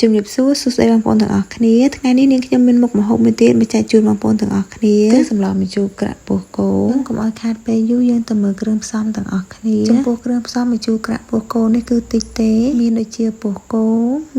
ជំរាបសួរសួស្តីបងប្អូនទាំងអស់គ្នាថ្ងៃនេះនាងខ្ញុំមានមុខម្ហូបមួយទៀតមកចែកជូនបងប្អូនទាំងអស់គ្នាគឺសម្លម្ជូរក្រាក់ពោះគោកុំឲ្យខាតពេលយូរយើងទៅមើលគ្រឿងផ្សំទាំងអស់គ្នាចំពោះគ្រឿងផ្សំម្ជូរក្រាក់ពោះគោនេះគឺតិចទេមានដូចជាពោះគោ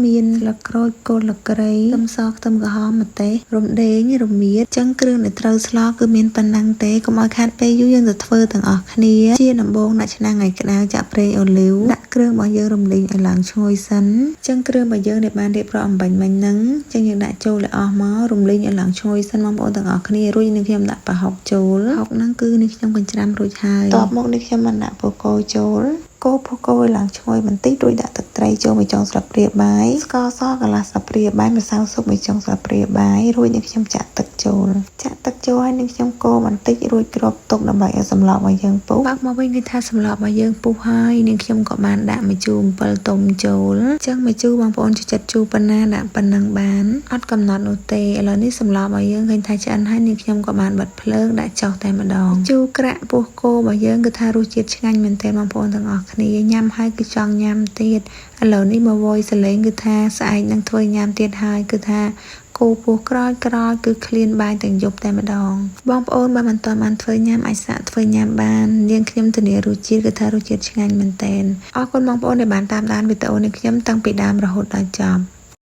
មានស្លឹកក្រូចគល់ស្លឹកគ្រៃខ្ទឹមសខ្ទឹមក្រហមម្ទេសរំដេងរមៀតចឹងគ្រឿងដែលត្រូវស្លគឺមានប៉ុណ្ណឹងទេកុំឲ្យខាតពេលយូរយើងទៅធ្វើទាំងអស់គ្នាជាដំបូងដាក់ឆ្នាំងឲ្យក្តៅចាក់ប្រេងអូលីវដាក់គ្រឿងរបស់យើងរំលីងឲ្យឡើងឈ្ងុយសិនចឹងគ្រឿងរបស់យើងដែលបានរៀបរាប់អំបញ្ញមិញហ្នឹងចឹងយើងដាក់ចូលឲ្យអស់មករំលីងឲ្យឡើងឈ្ងុយសិនបងប្អូនទាំងអស់គ្នារួចនឹងខ្ញុំដាក់ប្រហុកចូលប្រហុកហ្នឹងគឺនេះខ្ញុំកញ្ច្រាំរួចហើយតបមកនេះខ្ញុំបានដាក់ពោះគោចូលកូរពោះគោឲ្យឡើងឈ្ងុយបន្តិចរួចដាក់ទឹកត្រីចូលមួយចុងស្លាបព្រាបាយស្ករសកន្លះស្លាបព្រាបាយម្សៅស៊ុបមួយចុងស្លាបព្រាបាយរួចនេះខ្ញុំចាក់ទឹកចូលហើយនឹងខ្ញុំកូរបន្តិចរួចគ្របទុកដើម្បីឲ្យសម្លប់របស់យើងពុះបាក់មកវិញគឺថាសម្លប់របស់យើងពុះហើយនឹងខ្ញុំក៏បានដាក់ម្ជូរអំពិលទុំចូលអញ្ចឹងម្ជូរបងប្អូនចូលចិត្តជូរប៉ុណ្ណាដាក់ប៉ុណ្ណឹងបានអត់កំណត់នោះទេឥឡូវនេះសម្លប់របស់យើងឃើញថាឆ្អិនហើយនឹងខ្ញុំក៏បានបិទភ្លើងដាក់ចុះតែម្ដងជូរក្រាក់ពោះគោរបស់យើងគឺថារសជាតិឆ្ងាញ់មែនទែនបងប្អូនទាំងអស់គ្នាញ៉ាំហើយគឺចង់ញ៉ាំទៀតឥឡូវនេះមកវយសលេងគឺថាស្អែកនឹងធ្វើញ៉ាំទៀតហើយគឺថាគោពោះក្រោយគឺឃ្លានបាយទាំងយប់តែម្ដងបងប្អូនបើមិនទាន់បានធ្វើញ៉ាំអាចសាកធ្វើញ៉ាំបាននាងខ្ញុំធានារសជាតិគឺថារសជាតិឆ្ងាញ់មែនទែនអរគុណបងប្អូនដែលបានតាមដានវីដេអូនេះខ្ញុំតាំងពីដើមរហូតដល់ចប់